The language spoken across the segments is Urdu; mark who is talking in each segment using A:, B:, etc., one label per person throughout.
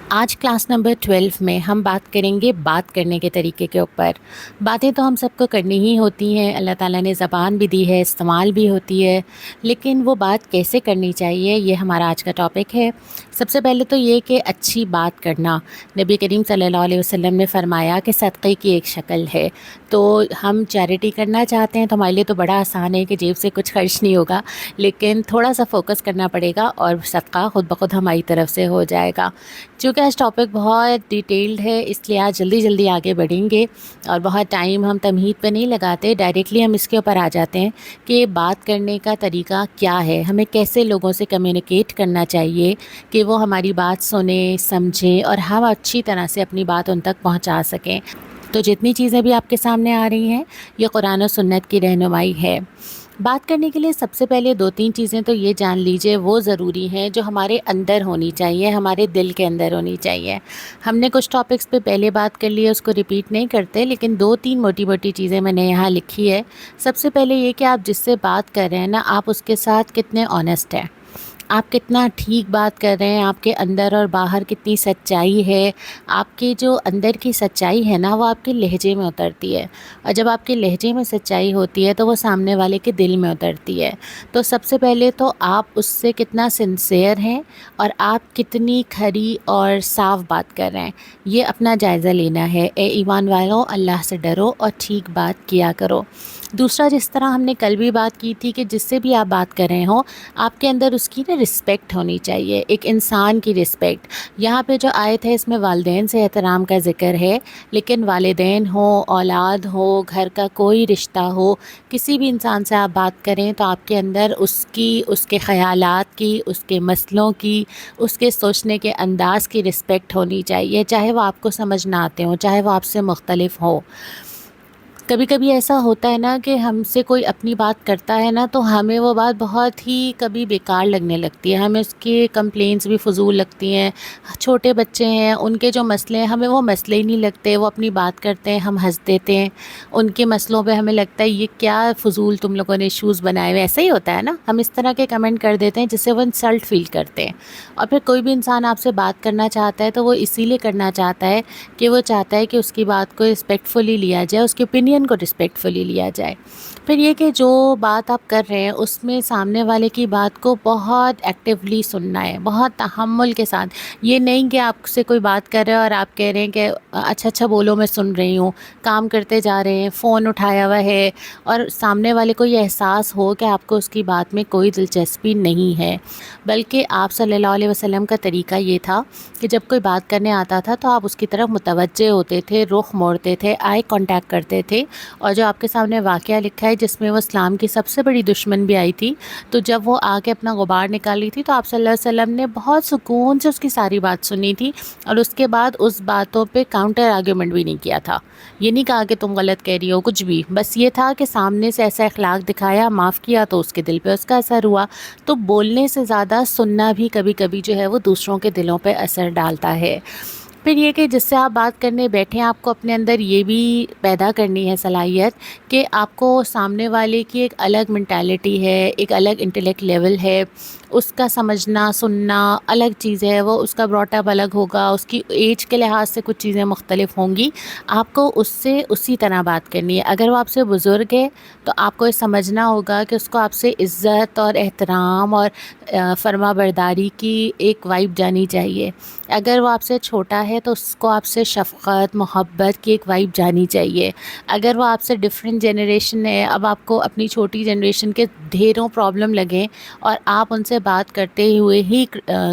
A: آج کلاس نمبر 12 میں ہم بات کریں گے بات کرنے کے طریقے کے اوپر۔ باتیں تو ہم سب کو کرنی ہی ہوتی ہیں، اللہ تعالیٰ نے زبان بھی دی ہے، استعمال بھی ہوتی ہے، لیکن وہ بات کیسے کرنی چاہیے یہ ہمارا آج کا ٹاپک ہے۔ سب سے پہلے تو یہ کہ اچھی بات کرنا، نبی کریم صلی اللہ علیہ وسلم نے فرمایا کہ صدقے کی ایک شکل ہے۔ تو ہم چیریٹی کرنا چاہتے ہیں تو ہمارے لیے تو بڑا آسان ہے کہ جیب سے کچھ خرچ نہیں ہوگا، لیکن تھوڑا سا فوکس کرنا پڑے گا اور صدقہ خود بخود ہماری طرف سے ہو جائے گا۔ چونکہ آج ٹاپک بہت ڈیٹیلڈ ہے، اس لیے آج جلدی جلدی آگے بڑھیں گے اور بہت ٹائم ہم تمہید پہ نہیں لگاتے، ڈائریکٹلی ہم اس کے اوپر آ جاتے ہیں کہ بات کرنے کا طریقہ کیا ہے، ہمیں کیسے لوگوں سے کمیونیکیٹ کرنا چاہیے کہ وہ ہماری بات سنیں، سمجھیں اور ہم اچھی طرح سے اپنی بات ان تک پہنچا سکیں۔ تو جتنی چیزیں بھی آپ کے سامنے آ رہی ہیں یہ قرآن و سنت کی رہنمائی ہے۔ بات کرنے کے لیے سب سے پہلے 2-3 چیزیں تو یہ جان لیجئے وہ ضروری ہیں جو ہمارے اندر ہونی چاہیے، ہمارے دل کے اندر ہونی چاہیے۔ ہم نے کچھ ٹاپکس پہ پہلے بات کر لی ہے، اس کو ریپیٹ نہیں کرتے، لیکن 2-3 موٹی موٹی چیزیں میں نے یہاں لکھی ہے۔ سب سے پہلے یہ کہ آپ جس سے بات کر رہے ہیں نا، آپ اس کے ساتھ کتنے آنیسٹ ہیں، آپ کتنا ٹھیک بات کر رہے ہیں، آپ کے اندر اور باہر کتنی سچائی ہے۔ آپ کے جو اندر کی سچائی ہے نا، وہ آپ کے لہجے میں اترتی ہے، اور جب آپ کے لہجے میں سچائی ہوتی ہے تو وہ سامنے والے کے دل میں اترتی ہے۔ تو سب سے پہلے تو آپ اس سے کتنا سنسیئر ہیں اور آپ کتنی کھری اور صاف بات کر رہے ہیں، یہ اپنا جائزہ لینا ہے۔ اے ایمان والو، اللہ سے ڈرو اور ٹھیک بات کیا کرو۔ دوسرا، جس طرح ہم نے کل بھی بات کی تھی کہ جس سے بھی آپ بات کر رہے ہوں، آپ کے اندر اس کی رسپیکٹ ہونی چاہیے، ایک انسان کی رسپیکٹ۔ یہاں پہ جو آیت ہے اس میں والدین سے احترام کا ذکر ہے، لیکن والدین ہو، اولاد ہو، گھر کا کوئی رشتہ ہو، کسی بھی انسان سے آپ بات کریں تو آپ کے اندر اس کے خیالات کی، اس کے مسئلوں کی، اس کے سوچنے کے انداز کی رسپیکٹ ہونی چاہیے، چاہے وہ آپ کو سمجھ نہ آتے ہوں، چاہے وہ آپ سے مختلف ہو۔ کبھی کبھی ایسا ہوتا ہے نا کہ ہم سے کوئی اپنی بات کرتا ہے نا تو ہمیں وہ بات بہت ہی کبھی بیکار لگنے لگتی ہے، ہمیں اس کی کمپلینس بھی فضول لگتی ہیں۔ چھوٹے بچے ہیں، ان کے جو مسئلے ہیں ہمیں وہ مسئلے ہی نہیں لگتے، وہ اپنی بات کرتے ہیں، ہم ہنس دیتے ہیں ان کے مسئلوں پہ، ہمیں لگتا ہے یہ کیا فضول تم لوگوں نے ایشوز بنائے ہوئے۔ ایسا ہی ہوتا ہے نا، ہم اس طرح کے کمنٹ کر دیتے ہیں جس سے وہ انسلٹ فیل کرتے ہیں۔ اور پھر کوئی بھی انسان آپ سے بات کرنا چاہتا ہے تو وہ اسی لیے کرنا چاہتا ہے کہ وہ چاہتا ہے کہ اس کی بات کو رسپیکٹفلی لیا جائے، اس کے اوپینین کو رسپیکٹفلی لیا جائے۔ پھر یہ کہ جو بات آپ کر رہے ہیں اس میں سامنے والے کی بات کو بہت ایکٹیولی سننا ہے، بہت تحمل کے ساتھ۔ یہ نہیں کہ آپ سے کوئی بات کر رہے ہیں اور آپ کہہ رہے ہیں کہ اچھا اچھا بولو میں سن رہی ہوں، کام کرتے جا رہے ہیں، فون اٹھایا ہوا ہے، اور سامنے والے کو یہ احساس ہو کہ آپ کو اس کی بات میں کوئی دلچسپی نہیں ہے۔ بلکہ آپ صلی اللہ علیہ وسلم کا طریقہ یہ تھا کہ جب کوئی بات کرنے آتا تھا تو آپ اس کی طرف متوجہ ہوتے تھے، رخ موڑتے تھے، آئی کانٹیکٹ کرتے تھے۔ اور جو آپ کے سامنے واقعہ لکھا ہے جس میں وہ اسلام کی سب سے بڑی دشمن بھی آئی تھی، تو جب وہ آ کے اپنا غبار نکالی تھی تو آپ صلی اللہ علیہ وسلم نے بہت سکون سے اس کی ساری بات سنی تھی، اور اس کے بعد اس باتوں پہ کاؤنٹر آرگیومنٹ بھی نہیں کیا تھا۔ یہ نہیں کہا کہ تم غلط کہہ رہی ہو کچھ بھی، بس یہ تھا کہ سامنے سے ایسا اخلاق دکھایا، معاف کیا، تو اس کے دل پہ اس کا اثر ہوا۔ تو بولنے سے زیادہ سننا بھی کبھی کبھی جو ہے وہ دوسروں کے دلوں پہ اثر ڈالتا ہے۔ پھر یہ کہ جس سے آپ بات کرنے بیٹھیں آپ کو اپنے اندر یہ بھی پیدا کرنی ہے صلاحیت کہ آپ کو سامنے والے کی ایک الگ مینٹیلٹی ہے، ایک الگ انٹلیکٹ لیول ہے، اس کا سمجھنا سننا الگ چیز ہے، وہ اس کا براٹ اپ الگ ہوگا، اس کی ایج کے لحاظ سے کچھ چیزیں مختلف ہوں گی۔ آپ کو اس سے اسی طرح بات کرنی ہے۔ اگر وہ آپ سے بزرگ ہے تو آپ کو یہ سمجھنا ہوگا کہ اس کو آپ سے عزت اور احترام اور فرما برداری کی ایک وائب جانی چاہیے۔ اگر وہ آپ سے چھوٹا ہے تو اس کو آپ سے شفقت محبت کی ایک وائب جانی چاہیے۔ اگر وہ آپ سے ڈفرینٹ جنریشن ہے، اب آپ کو اپنی چھوٹی جنریشن کے ڈھیروں پرابلم لگیں اور آپ ان سے بات کرتے ہوئے ہی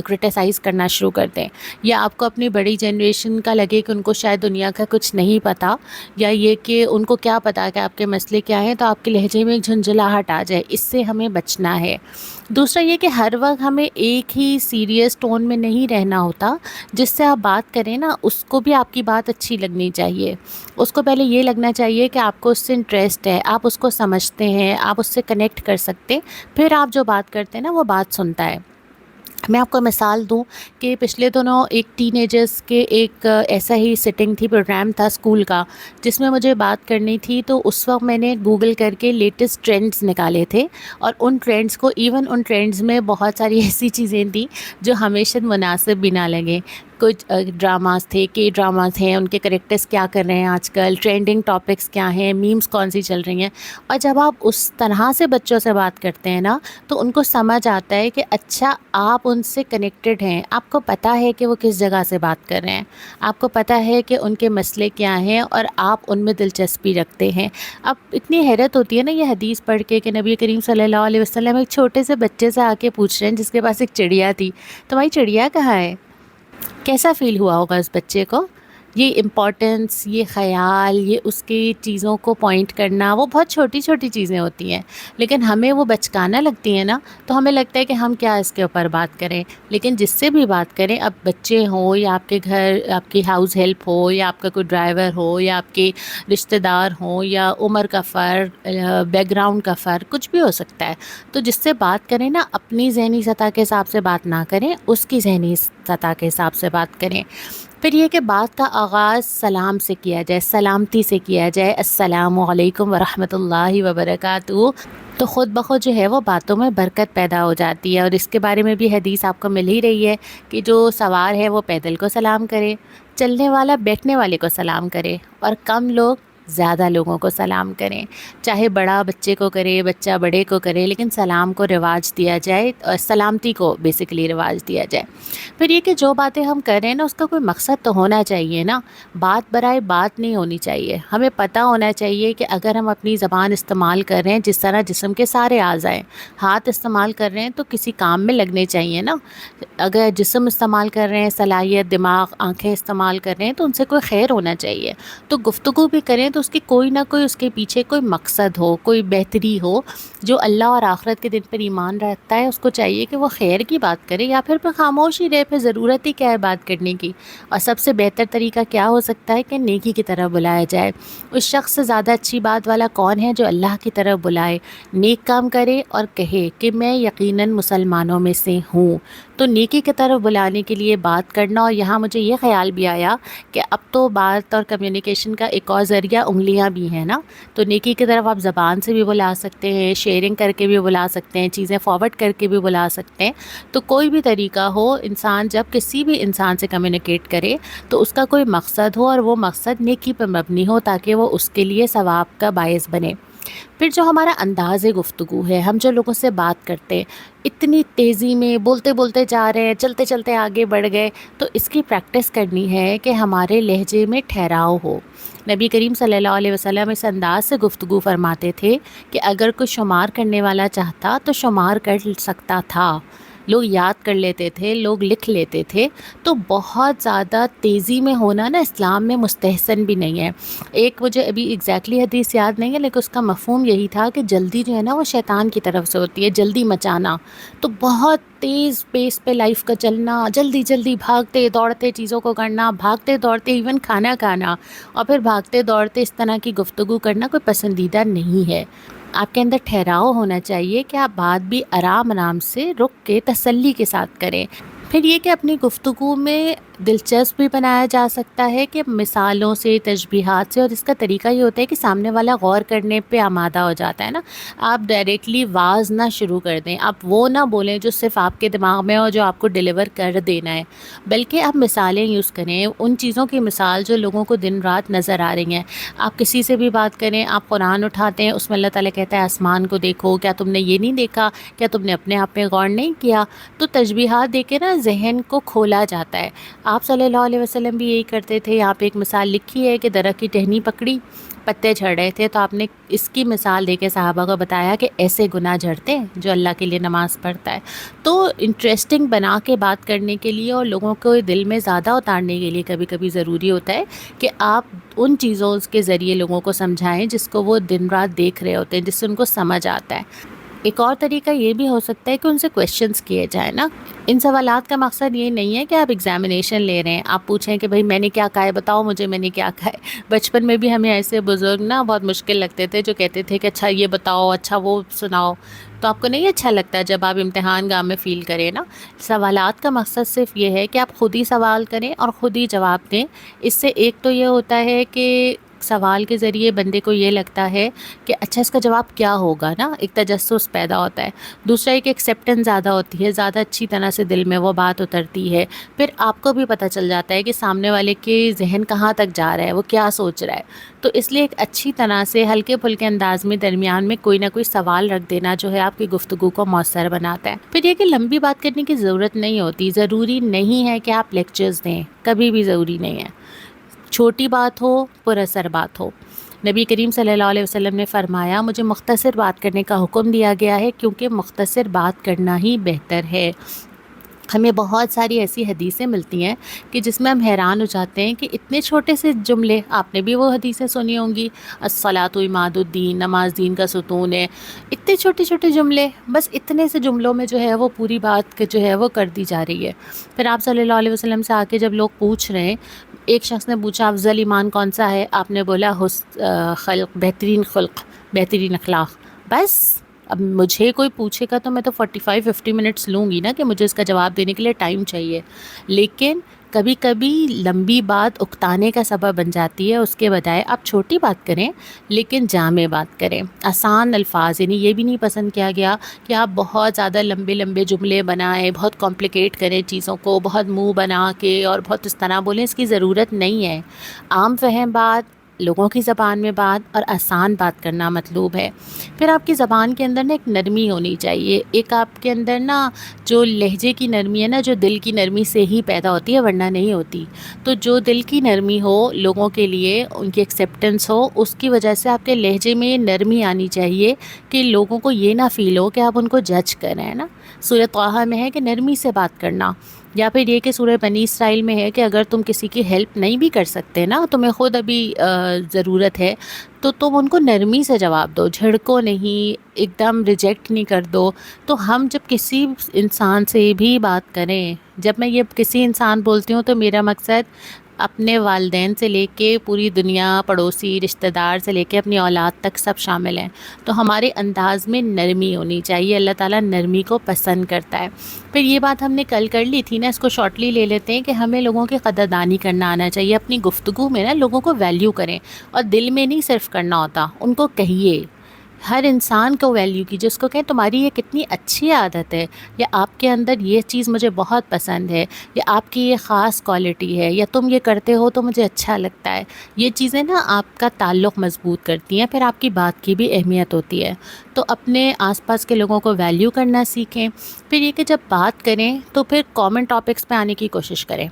A: کرٹیسائز کرنا شروع کر دیں، یا آپ کو اپنی بڑی جنریشن کا لگے کہ ان کو شاید دنیا کا کچھ نہیں پتہ، یا یہ کہ ان کو کیا پتہ کہ آپ کے مسئلے کیا ہیں، تو آپ کے لہجے میں ایک جھنجھلاہٹ آ جائے، اس سے ہمیں بچنا ہے۔ دوسرا یہ کہ ہر وقت ہمیں ایک ہی سیریس ٹون میں نہیں رہنا ہوتا، جس سے آپ بات کریں نا اس کو بھی آپ کی بات اچھی لگنی چاہیے۔ اس کو پہلے یہ لگنا چاہیے کہ آپ کو اس سے انٹرسٹ ہے، آپ اس کو سمجھتے ہیں، آپ اس سے کنیکٹ کر سکتے، پھر آپ جو بات کرتے ہیں نا وہ بات سنتا ہے۔ میں آپ کو مثال دوں کہ پچھلے دنوں ایک ٹین ایجرس کے ایک ایسا ہی سٹنگ تھی، پروگرام تھا اسکول کا، جس میں مجھے بات کرنی تھی، تو اس وقت میں نے گوگل کر کے لیٹسٹ ٹرینڈز نکالے تھے، اور ان ٹرینڈز کو ان ٹرینڈز میں بہت ساری ایسی چیزیں تھیں جو ہمیشہ مناسب بھی نہ لگیں۔ کچھ ڈراماز تھے، کے ڈراماز ہیں، ان کے کریکٹرز کیا کر رہے ہیں آج کل، ٹرینڈنگ ٹاپکس کیا ہیں، میمز کون سی چل رہی ہیں. اور جب آپ اس طرح سے بچوں سے بات کرتے ہیں نا تو ان کو سمجھ آتا ہے کہ اچھا آپ ان سے کنیکٹڈ ہیں، آپ کو پتہ ہے کہ وہ کس جگہ سے بات کر رہے ہیں، آپ کو پتہ ہے کہ ان کے مسئلے کیا ہیں اور آپ ان میں دلچسپی رکھتے ہیں. اب اتنی حیرت ہوتی ہے نا یہ حدیث پڑھ کے کہ نبی کریم صلی اللہ علیہ وسلم ایک چھوٹے سے بچے سے آ کے پوچھ رہے ہیں جس کے پاس ایک چڑیا تھی، تمہاری چڑیا کہاں ہے؟ کیسا فیل ہوا ہوگا اس بچے کو؟ یہ امپورٹنس، یہ خیال، یہ اس کی چیزوں کو پوائنٹ کرنا، وہ بہت چھوٹی چھوٹی چیزیں ہوتی ہیں لیکن ہمیں وہ بچکانا لگتی ہیں نا، تو ہمیں لگتا ہے کہ ہم کیا اس کے اوپر بات کریں. لیکن جس سے بھی بات کریں، اب بچے ہوں یا آپ کے گھر آپ کی ہاؤس ہیلپ ہو یا آپ کا کوئی ڈرائیور ہو یا آپ کے رشتہ دار ہوں یا عمر کا فرق، بیک گراؤنڈ کا فرق، کچھ بھی ہو سکتا ہے. تو جس سے بات کریں نا، اپنی ذہنی سطح کے حساب سے بات نہ کریں، اس کی ذہنی سطح کے حساب سے بات کریں. پھر یہ کہ بات کا آغاز سلام سے کیا جائے، سلامتی سے کیا جائے، السلام علیکم ورحمۃ اللہ وبرکاتہ. تو خود بخود جو ہے وہ باتوں میں برکت پیدا ہو جاتی ہے. اور اس کے بارے میں بھی حدیث آپ کو مل ہی رہی ہے کہ جو سوار ہے وہ پیدل کو سلام کرے، چلنے والا بیٹھنے والے کو سلام کرے، اور کم لوگ زیادہ لوگوں کو سلام کریں. چاہے بڑا بچے کو کرے، بچہ بڑے کو کرے، لیکن سلام کو رواج دیا جائے، اور سلامتی کو بیسیکلی رواج دیا جائے. پھر یہ کہ جو باتیں ہم کر رہے ہیں نا اس کا کوئی مقصد تو ہونا چاہیے نا، بات برائے بات نہیں ہونی چاہیے. ہمیں پتہ ہونا چاہیے کہ اگر ہم اپنی زبان استعمال کر رہے ہیں، جس طرح جسم کے سارے اعضاء ہیں، ہاتھ استعمال کر رہے ہیں تو کسی کام میں لگنے چاہیے نا. اگر جسم استعمال کر رہے ہیں، صلاحیت، دماغ، آنکھیں استعمال کر رہے ہیں تو ان سے کوئی خیر ہونا چاہیے. تو گفتگو بھی کریں تو اس کی کوئی نہ کوئی اس کے پیچھے کوئی مقصد ہو، کوئی بہتری ہو. جو اللہ اور آخرت کے دن پر ایمان رکھتا ہے اس کو چاہیے کہ وہ خیر کی بات کرے، یا پھر خاموش ہی رہے، پھر ضرورت ہی کیا ہے بات کرنے کی. اور سب سے بہتر طریقہ کیا ہو سکتا ہے کہ نیکی کی طرف بلایا جائے. اس شخص سے زیادہ اچھی بات والا کون ہے جو اللہ کی طرف بلائے، نیک کام کرے اور کہے کہ میں یقیناً مسلمانوں میں سے ہوں. تو نیکی کی طرف بلانے کے لیے بات کرنا. اور یہاں مجھے یہ خیال بھی آیا کہ اب تو بات اور کمیونیکیشن کا ایک اور ذریعہ انگلیاں بھی ہیں نا. تو نیکی کی طرف آپ زبان سے بھی بلا سکتے ہیں، شیئرنگ کر کے بھی بلا سکتے ہیں، چیزیں فارورڈ کر کے بھی بلا سکتے ہیں. تو کوئی بھی طریقہ ہو، انسان جب کسی بھی انسان سے کمیونیکیٹ کرے تو اس کا کوئی مقصد ہو، اور وہ مقصد نیکی پر مبنی ہو تاکہ وہ اس کے لیے ثواب کا باعث بنے. پھر جو ہمارا انداز گفتگو ہے، ہم جو لوگوں سے بات کرتے ہیں اتنی تیزی میں بولتے بولتے جا رہے ہیں، چلتے چلتے آگے بڑھ گئے، تو اس کی پریکٹس کرنی ہے کہ ہمارے لہجے میں ٹھہراؤ ہو. نبی کریم صلی اللہ علیہ وسلم اس انداز سے گفتگو فرماتے تھے کہ اگر کوئی شمار کرنے والا چاہتا تو شمار کر سکتا تھا. لوگ یاد کر لیتے تھے، لوگ لکھ لیتے تھے. تو بہت زیادہ تیزی میں ہونا نا اسلام میں مستحسن بھی نہیں ہے. ایک مجھے ابھی ایگزیکٹلی حدیث یاد نہیں ہے لیکن اس کا مفہوم یہی تھا کہ جلدی جو ہے نا وہ شیطان کی طرف سے ہوتی ہے، جلدی مچانا. تو بہت تیز پیس پہ لائف کا چلنا، جلدی جلدی بھاگتے دوڑتے چیزوں کو کرنا، بھاگتے دوڑتے ایون کھانا کھانا، اور پھر بھاگتے دوڑتے اس طرح کی گفتگو کرنا کوئی پسندیدہ نہیں ہے. آپ کے اندر ٹھہراؤ ہونا چاہیے کہ آپ بات بھی آرام آرام سے رک کے تسلی کے ساتھ کریں. پھر یہ کہ اپنی گفتگو میں دلچسپ بھی بنایا جا سکتا ہے کہ مثالوں سے، تشبیہات سے. اور اس کا طریقہ یہ ہوتا ہے کہ سامنے والا غور کرنے پہ آمادہ ہو جاتا ہے نا. آپ ڈائریکٹلی واز نہ شروع کر دیں، آپ وہ نہ بولیں جو صرف آپ کے دماغ میں ہو، جو آپ کو ڈیلیور کر دینا ہے، بلکہ آپ مثالیں یوز کریں، ان چیزوں کی مثال جو لوگوں کو دن رات نظر آ رہی ہیں. آپ کسی سے بھی بات کریں، آپ قرآن اٹھاتے ہیں، اس میں اللہ تعالیٰ کہتا ہے آسمان کو دیکھو، کیا تم نے یہ نہیں دیکھا، کیا تم نے اپنے آپ میں غور نہیں کیا. تو تشبیہات دے کے نا ذہن کو کھولا جاتا ہے. آپ صلی اللہ علیہ وسلم بھی یہی کرتے تھے. یہاں پہ ایک مثال لکھی ہے کہ درخت کی ٹہنی پکڑی، پتے جھڑ رہے تھے، تو آپ نے اس کی مثال دے کے صحابہ کو بتایا کہ ایسے گناہ جھڑتے ہیں جو اللہ کے لیے نماز پڑھتا ہے. تو انٹرسٹنگ بنا کے بات کرنے کے لیے اور لوگوں کو دل میں زیادہ اتارنے کے لیے کبھی کبھی ضروری ہوتا ہے کہ آپ ان چیزوں کے ذریعے لوگوں کو سمجھائیں جس کو وہ دن رات دیکھ رہے ہوتے ہیں، جس سے ان کو سمجھ آتا ہے. ایک اور طریقہ یہ بھی ہو سکتا ہے کہ ان سے کویشچنس کیے جائیں نا. ان سوالات کا مقصد یہ نہیں ہے کہ آپ ایگزامینیشن لے رہے ہیں، آپ پوچھیں کہ بھئی میں نے کیا کہا ہے، بتاؤ مجھے میں نے کیا کہا ہے. بچپن میں بھی ہمیں ایسے بزرگ نا بہت مشکل لگتے تھے جو کہتے تھے کہ اچھا یہ بتاؤ، اچھا وہ سناؤ. تو آپ کو نہیں اچھا لگتا جب آپ امتحان گاہ میں فیل کریں نا. سوالات کا مقصد صرف یہ ہے کہ آپ خود ہی سوال کریں اور خود ہی جواب دیں. اس سے ایک تو یہ ہوتا ہے کہ سوال کے ذریعے بندے کو یہ لگتا ہے کہ اچھا اس کا جواب کیا ہوگا نا، ایک تجسس پیدا ہوتا ہے۔ دوسرا ایک ایکسیپٹنس زیادہ ہوتی ہے، زیادہ اچھی طرح سے دل میں وہ بات اترتی ہے، پھر آپ کو بھی پتہ چل جاتا ہے کہ سامنے والے کے ذہن کہاں تک جا رہا ہے، وہ کیا سوچ رہا ہے۔ تو اس لیے ایک اچھی طرح سے ہلکے پھلکے انداز میں درمیان میں کوئی نہ کوئی سوال رکھ دینا جو ہے آپ کی گفتگو کو مؤثر بناتا ہے۔ پھر یہ کہ لمبی بات کرنے کی ضرورت نہیں ہوتی، ضروری نہیں ہے کہ آپ لیکچرز دیں، کبھی بھی ضروری نہیں ہے۔ چھوٹی بات ہو، پر اثر بات ہو۔ نبی کریم صلی اللہ علیہ وسلم نے فرمایا مجھے مختصر بات کرنے کا حکم دیا گیا ہے کیونکہ مختصر بات کرنا ہی بہتر ہے۔ ہمیں بہت ساری ایسی حدیثیں ملتی ہیں کہ جس میں ہم حیران ہو جاتے ہیں کہ اتنے چھوٹے سے جملے، آپ نے بھی وہ حدیثیں سنی ہوں گی، الصلاۃ عماد الدین، نماز دین کا ستون ہے، اتنے چھوٹے چھوٹے جملے، بس اتنے سے جملوں میں جو ہے وہ پوری بات جو ہے وہ کر دی جا رہی ہے۔ پھر آپ صلی اللہ علیہ وسلم سے آ کے جب لوگ پوچھ رہے ہیں، ایک شخص نے پوچھا افضل ایمان کون سا ہے، آپ نے بولا بہترین خلق، بہترین اخلاق۔ بس اب مجھے کوئی پوچھے گا تو میں تو 45-50 منٹس لوں گی نا کہ مجھے اس کا جواب دینے کے لیے ٹائم چاہیے، لیکن کبھی کبھی لمبی بات اکتانے کا سبب بن جاتی ہے۔ اس کے بجائے آپ چھوٹی بات کریں لیکن جامع بات کریں، آسان الفاظ، یعنی یہ بھی نہیں پسند کیا گیا کہ آپ بہت زیادہ لمبے لمبے جملے بنائیں، بہت کمپلیکیٹ کریں چیزوں کو، بہت منہ بنا کے اور بہت اس طرح بولیں، اس کی ضرورت نہیں ہے۔ عام فہم بات، لوگوں کی زبان میں بات اور آسان بات کرنا مطلوب ہے۔ پھر آپ کی زبان کے اندر نا ایک نرمی ہونی چاہیے، ایک آپ کے اندر نا جو لہجے کی نرمی ہے نا، جو دل کی نرمی سے ہی پیدا ہوتی ہے ورنہ نہیں ہوتی۔ تو جو دل کی نرمی ہو، لوگوں کے لیے ان کی ایکسیپٹنس ہو، اس کی وجہ سے آپ کے لہجے میں یہ نرمی آنی چاہیے کہ لوگوں کو یہ نہ فیل ہو کہ آپ ان کو جج کر رہے ہیں نا۔ سورۃ طٰہٰ میں ہے کہ نرمی سے بات کرنا، یا پھر یہ کہ سورہ بنی اسرائیل میں ہے کہ اگر تم کسی کی ہیلپ نہیں بھی کر سکتے نا، تمہیں خود ابھی ضرورت ہے، تو تم ان کو نرمی سے جواب دو، جھڑکو نہیں، ایک دم ریجیکٹ نہیں کر دو۔ تو ہم جب کسی انسان سے بھی بات کریں، جب میں یہ کسی انسان بولتی ہوں تو میرا مقصد اپنے والدین سے لے کے پوری دنیا، پڑوسی، رشتہ دار سے لے کے اپنی اولاد تک سب شامل ہیں۔ تو ہمارے انداز میں نرمی ہونی چاہیے، اللہ تعالیٰ نرمی کو پسند کرتا ہے۔ پھر یہ بات ہم نے کل کر لی تھی نا، اس کو شارٹلی لے لیتے ہیں کہ ہمیں لوگوں کی قدردانی کرنا آنا چاہیے، اپنی گفتگو میں نا لوگوں کو ویلیو کریں، اور دل میں نہیں صرف کرنا ہوتا، ان کو کہیے، ہر انسان کو ویلیو کیجیے، اس کو کہیں تمہاری یہ کتنی اچھی عادت ہے، یا آپ کے اندر یہ چیز مجھے بہت پسند ہے، یا آپ کی یہ خاص کوالٹی ہے، یا تم یہ کرتے ہو تو مجھے اچھا لگتا ہے۔ یہ چیزیں نا آپ کا تعلق مضبوط کرتی ہیں، پھر آپ کی بات کی بھی اہمیت ہوتی ہے۔ تو اپنے آس پاس کے لوگوں کو ویلیو کرنا سیکھیں۔ پھر یہ کہ جب بات کریں تو پھر کامن ٹاپکس پہ آنے کی کوشش کریں،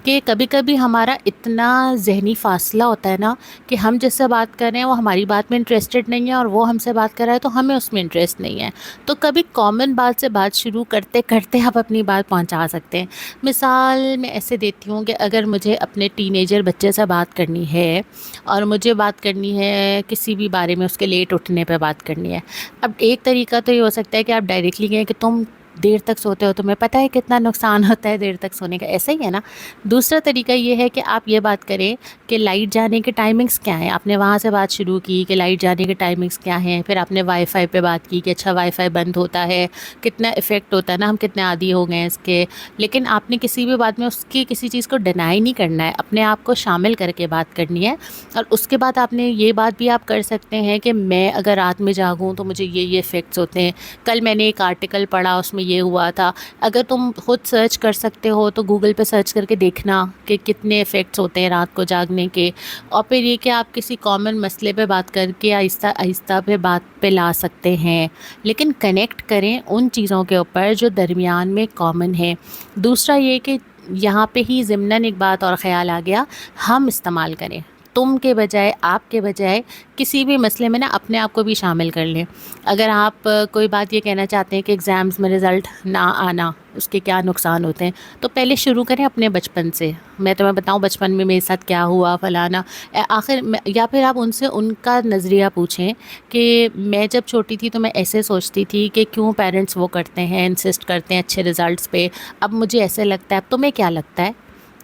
A: کہ کبھی کبھی ہمارا اتنا ذہنی فاصلہ ہوتا ہے نا کہ ہم جس سے بات کر رہے ہیں وہ ہماری بات میں انٹرسٹڈ نہیں ہے، اور وہ ہم سے بات کر رہا ہے تو ہمیں اس میں انٹرسٹ نہیں ہے۔ تو کبھی کامن بات سے بات شروع کرتے کرتے آپ اپنی بات پہنچا سکتے ہیں۔ مثال میں ایسے دیتی ہوں کہ اگر مجھے اپنے ٹین ایجر بچے سے بات کرنی ہے، اور مجھے بات کرنی ہے کسی بھی بارے میں، اس کے لیٹ اٹھنے پہ بات کرنی ہے، اب ایک طریقہ تو یہ ہو سکتا ہے کہ آپ ڈائریکٹلی کہیں کہ تم دیر تک سوتے ہو، تمہیں پتہ ہے کتنا نقصان ہوتا ہے دیر تک سونے کا، ایسا ہی ہے نا۔ دوسرا طریقہ یہ ہے کہ آپ یہ بات کریں کہ لائٹ جانے کے ٹائمنگز کیا ہیں، آپ نے وہاں سے بات شروع کی کہ لائٹ جانے کے ٹائمنگز کیا ہیں، پھر آپ نے وائی فائی پہ بات کی کہ اچھا وائی فائی بند ہوتا ہے، کتنا افیکٹ ہوتا ہے نا، ہم کتنے عادی ہو گئے ہیں اس کے۔ لیکن آپ نے کسی بھی بات میں اس کی کسی چیز کو ڈینائی نہیں کرنا ہے، اپنے آپ کو شامل کر کے بات کرنی ہے۔ اور اس کے بعد آپ نے یہ بات بھی آپ کر سکتے ہیں کہ میں اگر رات میں جاگوں تو مجھے یہ افیکٹس ہوتے ہیں، کل میں نے ایک آرٹیکل پڑھا اس میں یہ ہوا تھا۔ اگر تم خود سرچ کر سکتے ہو تو گوگل پہ سرچ کر کے دیکھنا کہ کتنے افیکٹس ہوتے ہیں رات کو جاگنے کے۔ اور پھر یہ کہ آپ کسی کامن مسئلے پہ بات کر کے آہستہ آہستہ پہ بات پہ لا سکتے ہیں، لیکن کنیکٹ کریں ان چیزوں کے اوپر جو درمیان میں کامن ہے۔ دوسرا یہ کہ یہاں پہ ہی ضمناً ایک بات اور خیال آ گیا، ہم استعمال کریں، تم کے بجائے، آپ کے بجائے، کسی بھی مسئلے میں نا اپنے آپ کو بھی شامل کر لیں۔ اگر آپ کوئی بات یہ کہنا چاہتے ہیں کہ ایگزامز میں رزلٹ نہ آنا اس کے کیا نقصان ہوتے ہیں، تو پہلے شروع کریں اپنے بچپن سے، میں تمہیں بتاؤں بچپن میں میرے ساتھ کیا ہوا فلانا، آخر یا پھر آپ ان سے ان کا نظریہ پوچھیں کہ میں جب چھوٹی تھی تو میں ایسے سوچتی تھی کہ کیوں پیرنٹس وہ کرتے ہیں، انسسٹ کرتے ہیں اچھے رزلٹس پہ، اب مجھے ایسے لگتا ہے، اب تمہیں کیا لگتا ہے؟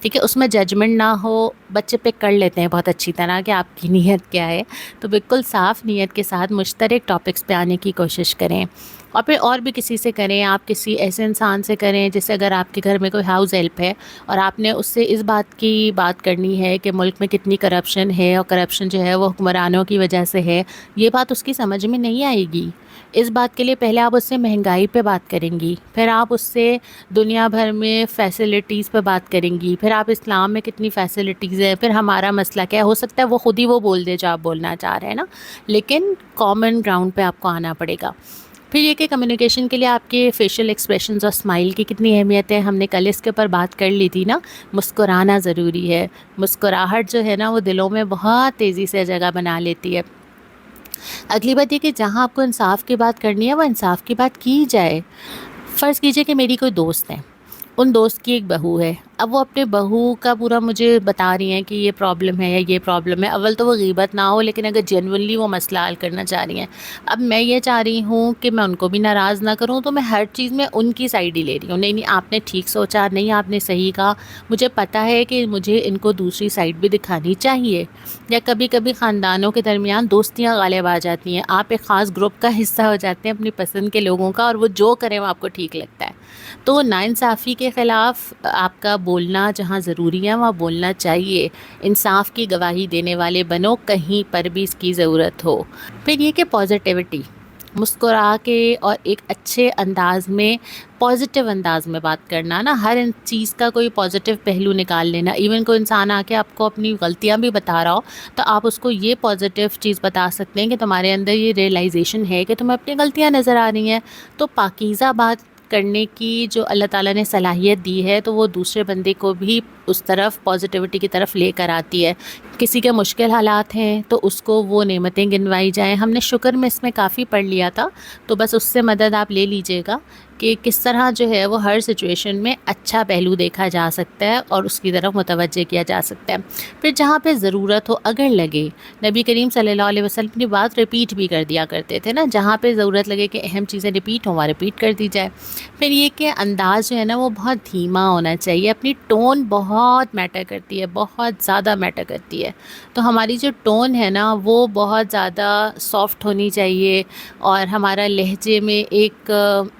A: ٹھیک ہے، اس میں ججمنٹ نہ ہو، بچے پک کر لیتے ہیں بہت اچھی طرح کہ آپ کی نیت کیا ہے۔ تو بالکل صاف نیت کے ساتھ مشترک ٹاپکس پہ آنے کی کوشش کریں۔ اور بھی کسی سے کریں، آپ کسی ایسے انسان سے کریں جیسے اگر آپ کے گھر میں کوئی ہاؤس ہیلپ ہے اور آپ نے اس سے اس بات کی بات کرنی ہے کہ ملک میں کتنی کرپشن ہے، اور کرپشن جو ہے وہ حکمرانوں کی وجہ سے ہے، یہ بات اس کی سمجھ میں نہیں آئے گی۔ اس بات کے لیے پہلے آپ اس سے مہنگائی پہ بات کریں گی، پھر آپ اس سے دنیا بھر میں فیسلٹیز پہ بات کریں گی، پھر آپ اسلام میں کتنی فیسلٹیز ہیں، پھر ہمارا مسئلہ کیا ہے۔ ہو سکتا ہے وہ خود ہی وہ بول دے جو آپ بولنا چاہ رہے ہیں نا، لیکن کامن گراؤنڈ پہ آپ کو آنا پڑے گا۔ پھر یہ کہ کمیونیکیشن کے لیے آپ کے فیشل ایکسپریشنز اور اسمائل کی کتنی اہمیت ہے، ہم نے کل اس کے اوپر بات کر لی تھی نا۔ مسکرانا ضروری ہے، مسکراہٹ جو ہے نا وہ دلوں میں بہت تیزی سے جگہ بنا لیتی ہے۔ اگلی بات یہ کہ جہاں آپ کو انصاف کی بات کرنی ہے وہ انصاف کی بات کی جائے۔ فرض کیجئے کہ میری کوئی دوست ہے، ان دوست کی ایک بہو ہے، اب وہ اپنے بہو کا پورا مجھے بتا رہی ہیں کہ یہ پرابلم ہے یا یہ پرابلم ہے۔ اول تو وہ غیبت نہ ہو، لیکن اگر جینونلی وہ مسئلہ حل کرنا چاہ رہی ہیں، اب میں یہ چاہ رہی ہوں کہ میں ان کو بھی ناراض نہ کروں، تو میں ہر چیز میں ان کی سائڈ ہی لے رہی ہوں۔ نہیں آپ نے ٹھیک سوچا، نہیں آپ نے صحیح کہا، مجھے پتہ ہے کہ مجھے ان کو دوسری سائڈ بھی دکھانی چاہیے۔ یا کبھی کبھی خاندانوں کے درمیان دوستیاں غالب آ جاتی ہیں، آپ ایک خاص گروپ کا حصہ ہو جاتے ہیں اپنی پسند کے لوگوں کا، اور وہ جو کریں وہ آپ کو ٹھیک لگتا ہے۔ تو ناانصافی کے خلاف آپ کا بولنا جہاں ضروری ہے وہاں بولنا چاہیے۔ انصاف کی گواہی دینے والے بنو کہیں پر بھی اس کی ضرورت ہو۔ پھر یہ کہ پازیٹیوٹی، مسکرا کے اور ایک اچھے انداز میں، پازیٹیو انداز میں بات کرنا نا، ہر چیز کا کوئی پازیٹیو پہلو نکال لینا۔ ایون کوئی انسان آ کے آپ کو اپنی غلطیاں بھی بتا رہا ہو تو آپ اس کو یہ پازیٹیو چیز بتا سکتے ہیں کہ تمہارے اندر یہ ریئلائزیشن ہے کہ تمہیں اپنی غلطیاں نظر آ رہی ہیں۔ تو پاکیزہ بات کرنے کی جو اللہ تعالیٰ نے صلاحیت دی ہے تو وہ دوسرے بندے کو بھی اس طرف پازیٹیوٹی کی طرف لے کر آتی ہے۔ کسی کے مشکل حالات ہیں تو اس کو وہ نعمتیں گنوائی جائیں۔ ہم نے شکر میں اس میں کافی پڑھ لیا تھا، تو بس اس سے مدد آپ لے لیجئے گا کہ کس طرح جو ہے وہ ہر سچویشن میں اچھا پہلو دیکھا جا سکتا ہے اور اس کی طرف متوجہ کیا جا سکتا ہے۔ پھر جہاں پہ ضرورت ہو، اگر لگے، نبی کریم صلی اللہ علیہ وسلم اپنی بات ریپیٹ بھی کر دیا کرتے تھے نا، جہاں پہ ضرورت لگے کہ اہم چیزیں ریپیٹ ہوں وہاں ریپیٹ کر دی جائے۔ پھر یہ کہ انداز جو ہے نا وہ بہت دھیما ہونا چاہیے، اپنی ٹون بہت میٹر کرتی ہے، بہت زیادہ میٹر کرتی ہے۔ تو ہماری جو ٹون ہے نا وہ بہت زیادہ سافٹ ہونی چاہیے، اور ہمارا لہجے میں ایک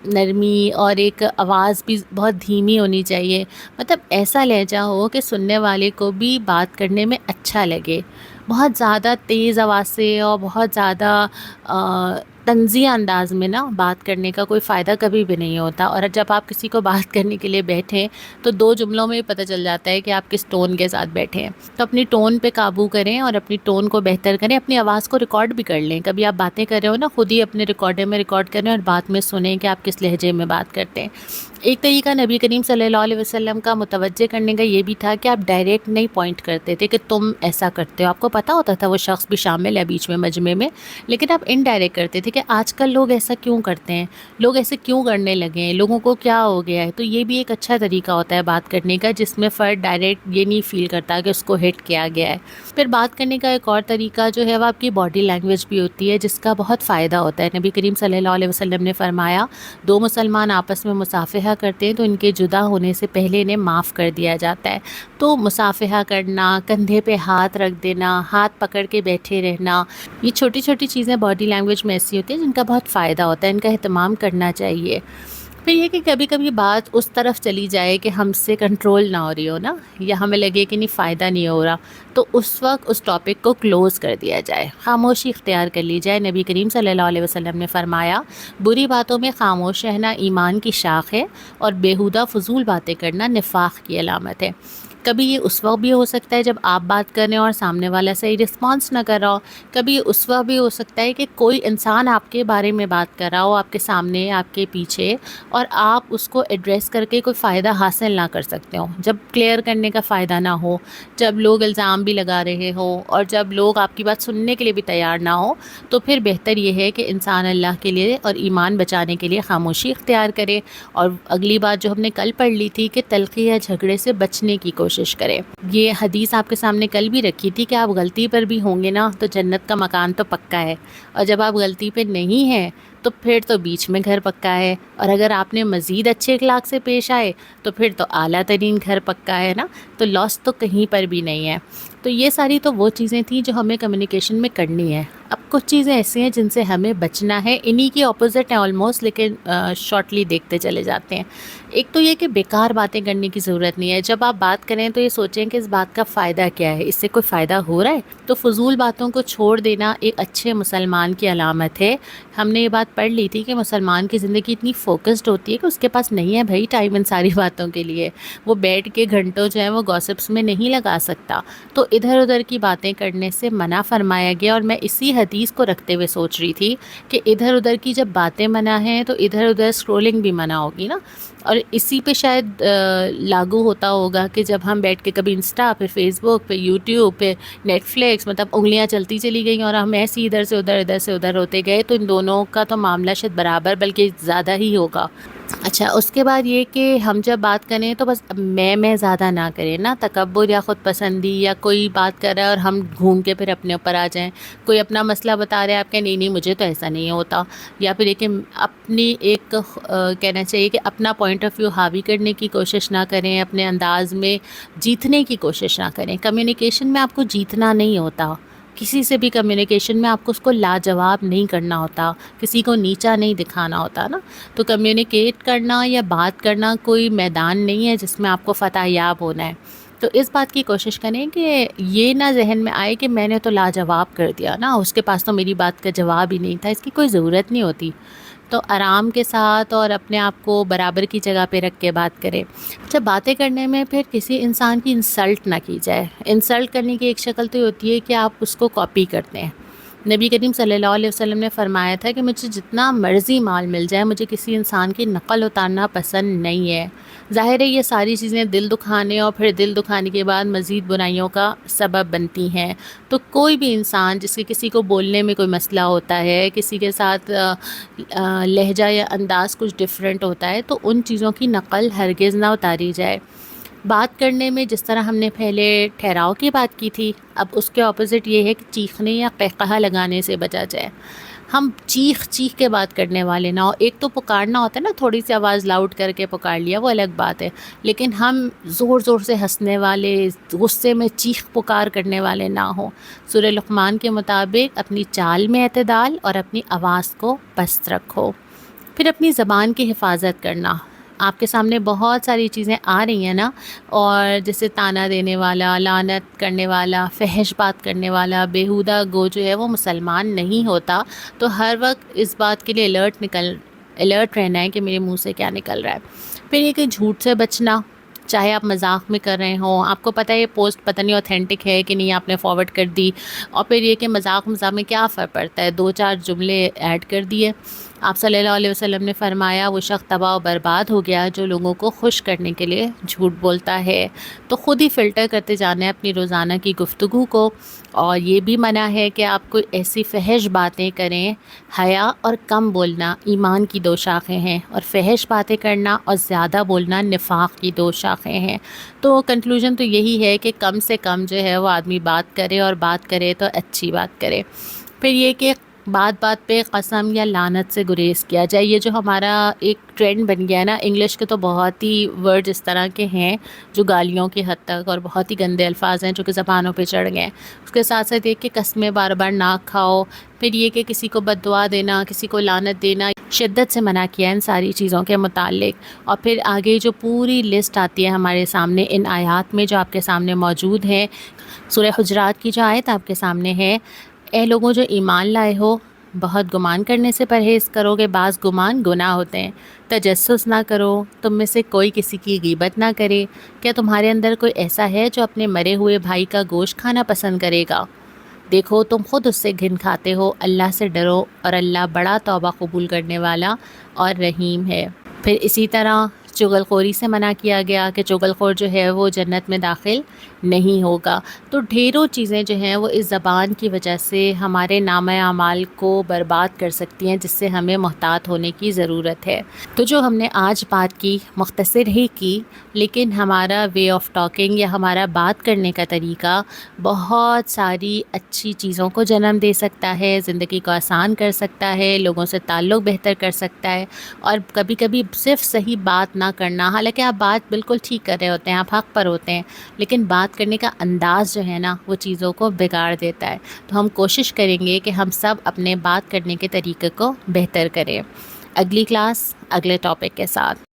A: نرمی اور ایک آواز بھی بہت دھیمی ہونی چاہیے۔ مطلب ایسا لہجہ ہو کہ سننے والے کو بھی بات کرنے میں اچھا لگے۔ بہت زیادہ تیز آواز سے اور بہت زیادہ طنزیہ انداز میں نا بات کرنے کا کوئی فائدہ کبھی بھی نہیں ہوتا۔ اور جب آپ کسی کو بات کرنے کے لیے بیٹھیں تو 2 جملوں میں پتہ چل جاتا ہے کہ آپ کس ٹون کے ساتھ بیٹھے ہیں۔ تو اپنی ٹون پہ قابو کریں اور اپنی ٹون کو بہتر کریں، اپنی آواز کو ریکارڈ بھی کر لیں۔ کبھی آپ باتیں کر رہے ہو نا، خود ہی اپنے ریکارڈر میں ریکارڈ کریں اور بعد میں سنیں کہ آپ کس لہجے میں بات کرتے ہیں۔ ایک طریقہ نبی کریم صلی اللہ علیہ وسلم کا متوجہ کرنے کا یہ بھی تھا کہ آپ ڈائریکٹ نہیں پوائنٹ کرتے تھے کہ تم ایسا کرتے ہو، آپ کو پتہ ہوتا تھا وہ شخص بھی شامل ہے بیچ میں مجمع میں، لیکن آپ انڈائریکٹ کرتے تھے کہ آج کل لوگ ایسا کیوں کرتے ہیں، لوگ ایسے کیوں کرنے لگے ہیں، لوگوں کو کیا ہو گیا ہے۔ تو یہ بھی ایک اچھا طریقہ ہوتا ہے بات کرنے کا، جس میں فرد ڈائریکٹ یہ نہیں فیل کرتا کہ اس کو ہٹ کیا گیا ہے۔ پھر بات کرنے کا ایک اور طریقہ جو ہے وہ آپ کی باڈی لینگویج بھی ہوتی ہے، جس کا بہت فائدہ ہوتا ہے۔ نبی کریم صلی اللہ علیہ وسلم نے فرمایا، 2 مسلمان آپس میں مصافحہ کرتے ہیں تو ان کے جدا ہونے سے پہلے انہیں معاف کر دیا جاتا ہے۔ تو مصافحہ کرنا، کندھے پہ ہاتھ رکھ دینا، ہاتھ پکڑ کے بیٹھے رہنا، یہ چھوٹی چھوٹی چیزیں باڈی لینگویج میں ایسی ہوتی ہیں جن کا بہت فائدہ ہوتا ہے، ان کا اہتمام کرنا چاہیے۔ پھر یہ کہ کبھی کبھی بات اس طرف چلی جائے کہ ہم سے کنٹرول نہ ہو رہی ہو نا، یا ہمیں لگے کہ نہیں فائدہ نہیں ہو رہا، تو اس وقت اس ٹاپک کو کلوز کر دیا جائے، خاموشی اختیار کر لی جائے۔ نبی کریم صلی اللہ علیہ وسلم نے فرمایا، بری باتوں میں خاموش رہنا ایمان کی شاخ ہے، اور بیہودہ فضول باتیں کرنا نفاق کی علامت ہے۔ کبھی یہ اس وقت بھی ہو سکتا ہے جب آپ بات کر رہے ہیں اور سامنے والا صحیح رسپانس نہ کر رہا ہو، کبھی اس وقت بھی ہو سکتا ہے کہ کوئی انسان آپ کے بارے میں بات کر رہا ہو، آپ کے سامنے، آپ کے پیچھے، اور آپ اس کو ایڈریس کر کے کوئی فائدہ حاصل نہ کر سکتے ہو۔ جب کلیئر کرنے کا فائدہ نہ ہو، جب لوگ الزام بھی لگا رہے ہوں، اور جب لوگ آپ کی بات سننے کے لیے بھی تیار نہ ہو، تو پھر بہتر یہ ہے کہ انسان اللہ کے لیے اور ایمان بچانے کے لیے خاموشی اختیار کرے۔ اور اگلی بات جو ہم نے کل پڑھ لی تھی کہ تلخی یا جھگڑے سے بچنے کی کوشش کریں، یہ حدیث آپ کے سامنے کل بھی رکھی تھی کہ آپ غلطی پر بھی ہوں گے نا تو جنت کا مکان تو پکا ہے، اور جب آپ غلطی پہ نہیں ہیں تو پھر تو بیچ میں گھر پکا ہے، اور اگر آپ نے مزید اچھے اخلاق سے پیش آئے تو پھر تو اعلیٰ ترین گھر پکا ہے نا، تو لاس تو کہیں پر بھی نہیں ہے۔ تو یہ ساری تو وہ چیزیں تھیں جو ہمیں کمیونیکیشن میں کرنی ہے۔ اب کچھ چیزیں ایسی ہیں جن سے ہمیں بچنا ہے، انہی کی اپوزٹ ہیں آلموسٹ، لیکن شارٹلی دیکھتے چلے جاتے ہیں۔ ایک تو یہ کہ بیکار باتیں کرنے کی ضرورت نہیں ہے، جب آپ بات کریں تو یہ سوچیں کہ اس بات کا فائدہ کیا ہے، اس سے کوئی فائدہ ہو رہا ہے؟ تو فضول باتوں کو چھوڑ دینا ایک اچھے مسلمان کی علامت ہے۔ ہم نے یہ بات پڑھ لی تھی کہ مسلمان کی زندگی اتنی فوکسڈ ہوتی ہے کہ اس کے پاس نہیں ہے بھائی ٹائم ان ساری باتوں کے لیے، وہ بیٹھ کے گھنٹوں جو ہے وہ گاسپس میں نہیں لگا سکتا۔ تو ادھر ادھر کی باتیں کرنے سے منع فرمایا گیا، اور میں اسی حدیث کو رکھتے ہوئے سوچ رہی تھی کہ ادھر ادھر کی جب باتیں منع ہیں تو ادھر ادھر اسکرولنگ بھی منع ہوگی نا، اور اسی پہ شاید لاگو ہوتا ہوگا کہ جب ہم بیٹھ کے کبھی انسٹا پہ، فیس بک پہ، یوٹیوب پہ، نیٹ فلکس، مطلب انگلیاں چلتی چلی گئیں اور ہم ایسے ادھر سے ادھر ادھر سے ادھر ہوتے گئے، تو ان دونوں کا تو معاملہ شاید برابر بلکہ زیادہ ہی ہوگا۔ اچھا، اس کے بعد یہ کہ ہم جب بات کریں تو بس میں زیادہ نہ کریں نا، تکبر یا خود پسندی، یا کوئی بات کر رہا ہے اور ہم گھوم کے پھر اپنے اوپر آ جائیں، کوئی اپنا مسئلہ بتا رہا ہے، آپ کہیں نہیں مجھے تو ایسا نہیں ہوتا، یا پھر یہ کہ اپنی ایک کہنا چاہیے کہ اپنا پوائنٹ آف ویو حاوی کرنے کی کوشش نہ کریں، اپنے انداز میں جیتنے کی کوشش نہ کریں۔ کمیونیکیشن میں آپ کو جیتنا نہیں ہوتا، کسی سے بھی کمیونیکیشن میں آپ کو اس کو لاجواب نہیں کرنا ہوتا، کسی کو نیچا نہیں دکھانا ہوتا نا۔ تو کمیونیکیٹ کرنا یا بات کرنا کوئی میدان نہیں ہے جس میں آپ کو فتح یاب ہونا ہے۔ تو اس بات کی کوشش کریں کہ یہ نہ ذہن میں آئے کہ میں نے تو لاجواب کر دیا نا، اس کے پاس تو میری بات کا جواب ہی نہیں تھا، اس کی کوئی ضرورت نہیں ہوتی۔ تو آرام کے ساتھ اور اپنے آپ کو برابر کی جگہ پہ رکھ کے بات کریں۔ جب باتیں کرنے میں پھر کسی انسان کی انسلٹ نہ کی جائے۔ انسلٹ کرنے کی ایک شکل تو یہ ہوتی ہے کہ آپ اس کو کاپی کرتے ہیں۔ نبی کریم صلی اللہ علیہ وسلم نے فرمایا تھا کہ مجھے جتنا مرضی مال مل جائے، مجھے کسی انسان کی نقل اتارنا پسند نہیں ہے۔ ظاہر ہے یہ ساری چیزیں دل دکھانے اور پھر دل دکھانے کے بعد مزید برائیوں کا سبب بنتی ہیں۔ تو کوئی بھی انسان جس کے کسی کو بولنے میں کوئی مسئلہ ہوتا ہے، کسی کے ساتھ لہجہ یا انداز کچھ ڈیفرنٹ ہوتا ہے، تو ان چیزوں کی نقل ہرگز نہ اتاری جائے۔ بات کرنے میں جس طرح ہم نے پہلے ٹھہراؤ کی بات کی تھی، اب اس کے اپوزٹ یہ ہے کہ چیخنے یا قہقہہ لگانے سے بچا جائے۔ ہم چیخ کے بات کرنے والے نہ ہو۔ ایک تو پکارنا ہوتا ہے نا، تھوڑی سی آواز لاؤڈ کر کے پکار لیا، وہ الگ بات ہے، لیکن ہم زور زور سے ہنسنے والے، غصے میں چیخ پکار کرنے والے نہ ہوں۔ سورہ لقمان کے مطابق اپنی چال میں اعتدال اور اپنی آواز کو پست رکھو۔ پھر اپنی زبان کی حفاظت کرنا۔ آپ کے سامنے بہت ساری چیزیں آ رہی ہیں نا، اور جیسے طعنہ دینے والا، لعنت کرنے والا، فحش بات کرنے والا، بیہودہ گو جو ہے وہ مسلمان نہیں ہوتا۔ تو ہر وقت اس بات کے لیے الرٹ رہنا ہے کہ میرے منہ سے کیا نکل رہا ہے۔ پھر یہ کہ جھوٹ سے بچنا، چاہے آپ مذاق میں کر رہے ہوں، آپ کو پتہ ہے یہ پوسٹ پتہ نہیں اوتھینٹک ہے کہ نہیں، آپ نے فارورڈ کر دی، اور پھر یہ کہ مذاق میں کیا فرق پڑتا ہے، 2-4 جملے ایڈ کر دیے۔ آپ صلی اللہ علیہ وسلم نے فرمایا وہ شخص تباہ و برباد ہو گیا جو لوگوں کو خوش کرنے کے لیے جھوٹ بولتا ہے۔ تو خود ہی فلٹر کرتے جانا ہے اپنی روزانہ کی گفتگو کو، اور یہ بھی منع ہے کہ آپ کوئی ایسی فحش باتیں کریں۔ حیا اور کم بولنا ایمان کی 2 شاخیں ہیں، اور فحش باتیں کرنا اور زیادہ بولنا نفاق کی 2 شاخیں ہیں۔ تو کنکلوژن تو یہی ہے کہ کم سے کم جو ہے وہ آدمی بات کرے، اور بات کرے تو اچھی بات کرے۔ پھر یہ کہ بات پہ قسم یا لعنت سے گریز کیا جائے۔ یہ جو ہمارا ایک ٹرینڈ بن گیا ہے نا، انگلش کے تو بہت ہی ورڈ اس طرح کے ہیں جو گالیوں کی حد تک، اور بہت ہی گندے الفاظ ہیں جو کہ زبانوں پہ چڑھ گئے ہیں۔ اس کے ساتھ ساتھ یہ کہ قسمیں بار بار نہ کھاؤ، پھر یہ کہ کسی کو بد دعا دینا، کسی کو لعنت دینا، شدت سے منع کیا ہے ان ساری چیزوں کے متعلق۔ اور پھر آگے جو پوری لسٹ آتی ہے ہمارے سامنے ان آیات میں جو آپ کے سامنے موجود ہے، سورہ حجرات کی جو آیت آپ کے سامنے ہے، اے لوگوں جو ایمان لائے ہو، بہت گمان کرنے سے پرہیز کرو کہ بعض گمان گناہ ہوتے ہیں۔ تجسس نہ کرو، تم میں سے کوئی کسی کی غیبت نہ کرے۔ کیا تمہارے اندر کوئی ایسا ہے جو اپنے مرے ہوئے بھائی کا گوشت کھانا پسند کرے گا؟ دیکھو تم خود اس سے گھن کھاتے ہو، اللہ سے ڈرو، اور اللہ بڑا توبہ قبول کرنے والا اور رحیم ہے۔ پھر اسی طرح چغل خوری سے منع کیا گیا کہ چغل خور جو ہے وہ جنت میں داخل نہیں ہوگا۔ تو ڈھیروں چیزیں جو ہیں وہ اس زبان کی وجہ سے ہمارے نامہ اعمال کو برباد کر سکتی ہیں، جس سے ہمیں محتاط ہونے کی ضرورت ہے۔ تو جو ہم نے آج بات کی مختصر ہی کی، لیکن ہمارا وے آف ٹاکنگ یا ہمارا بات کرنے کا طریقہ بہت ساری اچھی چیزوں کو جنم دے سکتا ہے، زندگی کو آسان کر سکتا ہے، لوگوں سے تعلق بہتر کر سکتا ہے۔ اور کبھی کبھی صرف صحیح بات نہ کرنا، حالانکہ آپ بات بالکل ٹھیک کر رہے ہوتے ہیں، آپ حق پر ہوتے ہیں، لیکن بات کرنے کا انداز جو ہے نا وہ چیزوں کو بگاڑ دیتا ہے۔ تو ہم کوشش کریں گے کہ ہم سب اپنے بات کرنے کے طریقے کو بہتر کریں۔ اگلی کلاس اگلے ٹاپک کے ساتھ۔